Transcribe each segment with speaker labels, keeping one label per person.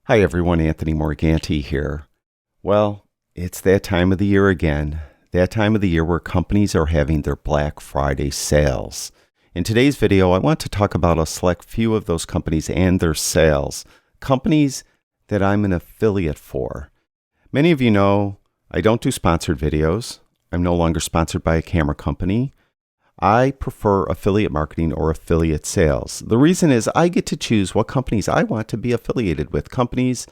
Speaker 1: Hi everyone, Anthony Morganti here. Well, it's that time of the year again. That time of the year where companies are having their Black Friday sales. In today's video, I want to talk about a select few of those companies and their sales. Companies that I'm an affiliate for. Many of you know I don't do sponsored videos. I'm no longer sponsored by a camera company. I prefer affiliate marketing or affiliate sales. The reason is I get to choose what companies I want to be affiliated with, companies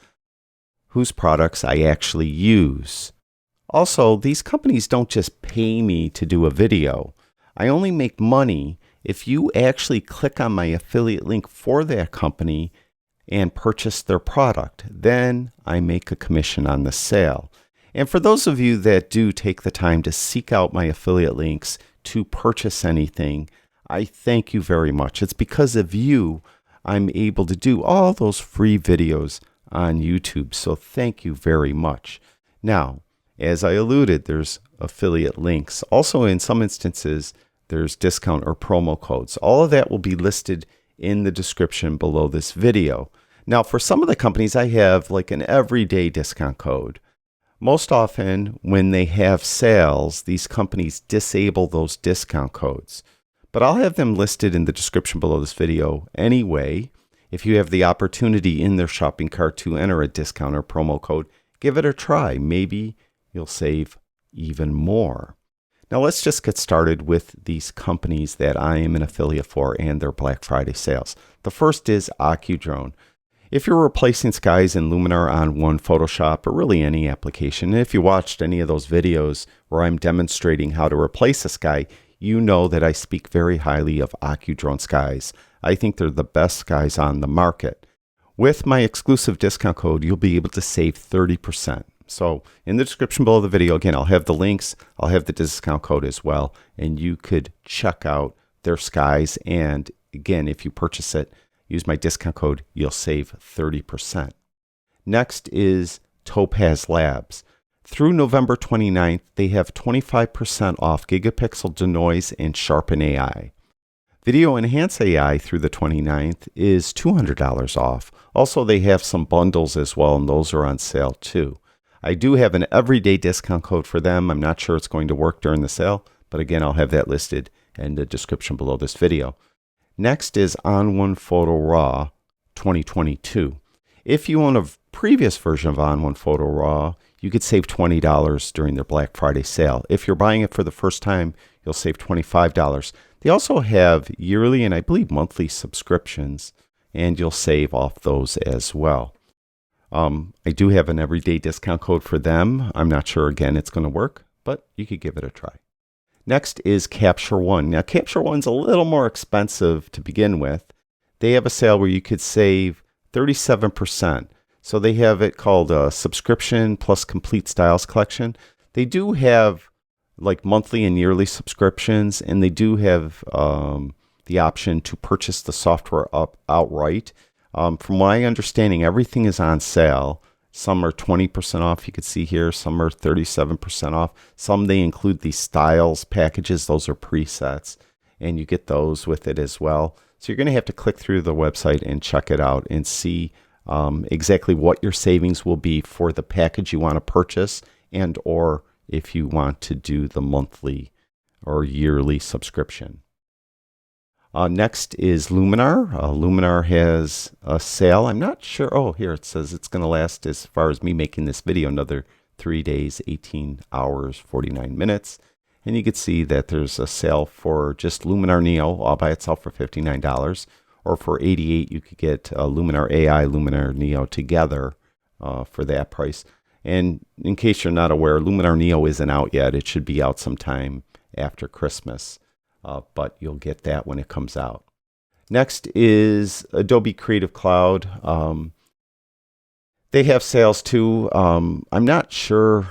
Speaker 1: whose products I actually use. Also, these companies don't just pay me to do a video. I only make money if you actually click on my affiliate link for that company and purchase their product. Then I make a commission on the sale. And for those of you that do take the time to seek out my affiliate links to purchase anything, I thank you very much. It's because of you I'm able to do all those free videos on YouTube. So thank you very much. Now, as I alluded, there's affiliate links. Also, in some instances, there's discount or promo codes. All of that will be listed in the description below this video. Now, for some of the companies, I have like an everyday discount code. Most often, when they have sales, these companies disable those discount codes. But I'll have them listed in the description below this video anyway. If you have the opportunity in their shopping cart to enter a discount or promo code, give it a try. Maybe you'll save even more. Now let's just get started with these companies that I am an affiliate for and their Black Friday sales. The first is CaptureOne. If you're replacing skies in Luminar, OnOne, Photoshop, or really any application, and if you watched any of those videos where I'm demonstrating how to replace a sky, you know that I speak very highly of CaptureOne skies. I think they're the best skies on the market. With my exclusive discount code, you'll be able to save 30%. So in the description below the video, again, I'll have the links, I'll have the discount code as well, and you could check out their skies. And again, if you purchase it, use my discount code, you'll save 30%. Next is Topaz Labs. Through November 29th, they have 25% off Gigapixel Denoise and Sharpen AI. Video Enhance AI through the 29th is $200 off. Also, they have some bundles as well, and those are on sale too. I do have an everyday discount code for them. I'm not sure it's going to work during the sale, but again, I'll have that listed in the description below this video. Next is OnOne Photo Raw 2022. If you own a previous version of OnOne Photo Raw, you could save $20 during their Black Friday sale. If you're buying it for the first time, you'll save $25. They also have yearly and I believe monthly subscriptions, and you'll save off those as well. I do have an everyday discount code for them. I'm not sure, again, it's going to work, but you could give it a try. Next is CaptureOne. Now, CaptureOne's a little more expensive to begin with. They have a sale where you could save 37%. So they have it called a subscription plus complete styles collection. They do have like monthly and yearly subscriptions, and they do have the option to purchase the software outright. From my understanding, everything is on sale. Some are 20% off, you can see here. Some are 37% off. Some they include the styles packages. Those are presets, and you get those with it as well. So you're going to have to click through the website and check it out and see exactly what your savings will be for the package you want to purchase, and or if you want to do the monthly or yearly subscription. Next is Luminar. Luminar has a sale. I'm not sure. Oh, here it says it's going to last, as far as me making this video, another 3 days, 18 hours, 49 minutes. And you can see that there's a sale for just Luminar Neo all by itself for $59. Or for $88, you could get Luminar AI, Luminar Neo together for that price. And in case you're not aware, Luminar Neo isn't out yet. It should be out sometime after Christmas. But you'll get that when it comes out. Next is Adobe Creative Cloud. They have sales too. I'm not sure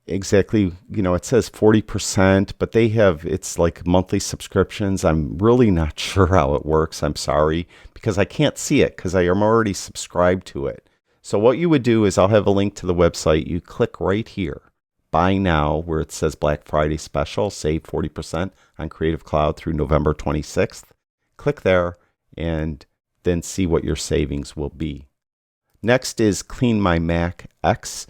Speaker 1: exactly, it says 40%, but they have, it's like monthly subscriptions. I'm really not sure how it works. I'm sorry, because I can't see it because I am already subscribed to it. So what you would do is I'll have a link to the website. You click right here. Buy now, where it says Black Friday special, save 40% on Creative Cloud through November 26th. Click there and then see what your savings will be. Next is Clean My Mac X.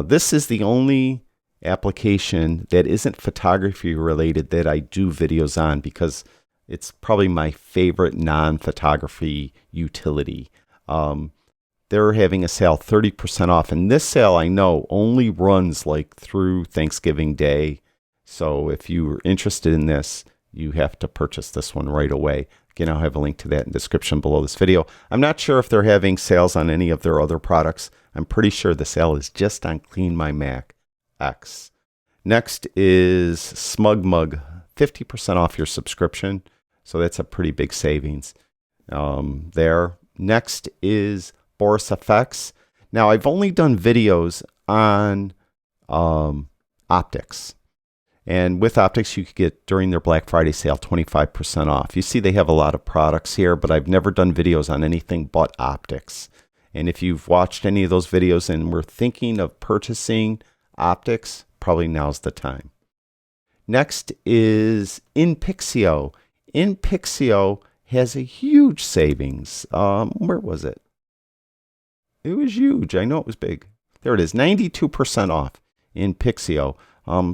Speaker 1: This is the only application that isn't photography related that I do videos on because it's probably my favorite non-photography utility. They're having a sale 30% off, and this sale I know only runs like through Thanksgiving Day. So if you're interested in this, you have to purchase this one right away. Again, I'll have a link to that in the description below this video. I'm not sure if they're having sales on any of their other products. I'm pretty sure the sale is just on Clean My Mac X. Next is SmugMug, 50% off your subscription. So that's a pretty big savings there. Next is Boris Effects. Now, I've only done videos on optics. And with optics, you could get, during their Black Friday sale, 25% off. You see they have a lot of products here, but I've never done videos on anything but optics. And if you've watched any of those videos and were thinking of purchasing optics, probably now's the time. Next is Inpixel. Inpixel has a huge savings. Where was it? It was huge. I know it was big. There it is, 92% off Inpixel.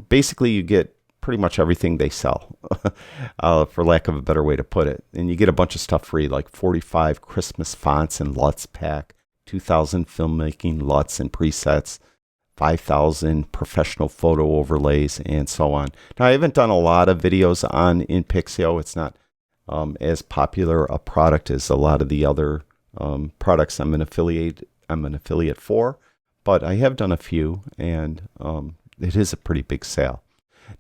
Speaker 1: Basically, you get pretty much everything they sell, for lack of a better way to put it. And you get a bunch of stuff free, like 45 Christmas fonts and LUTs pack, 2,000 filmmaking LUTs and presets, 5,000 professional photo overlays, and so on. Now, I haven't done a lot of videos on Inpixel. It's not as popular a product as a lot of the other products I'm an affiliate for, but I have done a few, and it is a pretty big sale.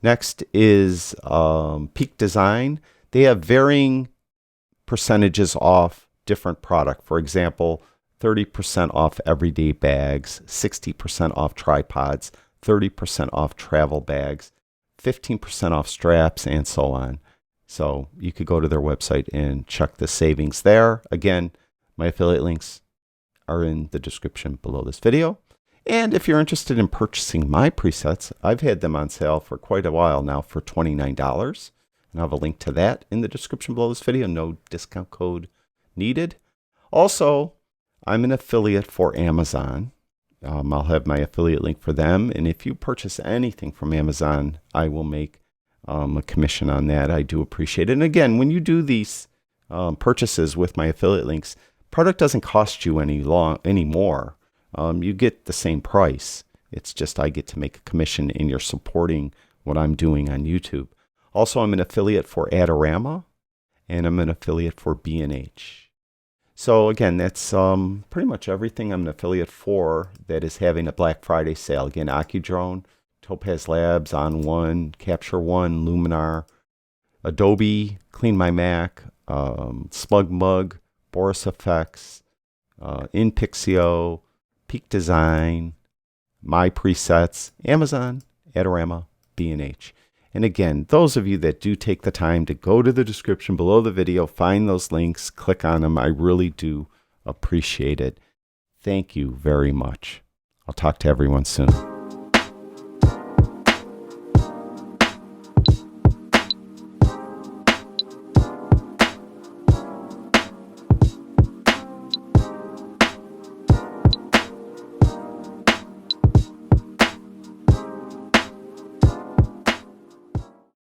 Speaker 1: Next is Peak Design. They have varying percentages off different product. For example, 30% off everyday bags, 60% off tripods, 30% off travel bags, 15% off straps, and so on. So you could go to their website and check the savings there. Again, my affiliate links are in the description below this video. And if you're interested in purchasing my presets, I've had them on sale for quite a while now for $29. And I'll have a link to that in the description below this video. No discount code needed. Also, I'm an affiliate for Amazon. I'll have my affiliate link for them. And if you purchase anything from Amazon, I will make a commission on that. I do appreciate it. And again, when you do these purchases with my affiliate links, product doesn't cost you any more. You get the same price. It's just I get to make a commission and you're supporting what I'm doing on YouTube. Also, I'm an affiliate for Adorama and I'm an affiliate for B&H. So again, that's pretty much everything I'm an affiliate for that is having a Black Friday sale. Again, AccuDrone, Topaz Labs, OnOne, CaptureOne, Luminar, Adobe, Clean My Mac, SmugMug, Boris Effects, Inpixel, Peak Design, My Presets, Amazon, Adorama, B&H. And again, those of you that do take the time to go to the description below the video, find those links, click on them, I really do appreciate it. Thank you very much. I'll talk to everyone soon.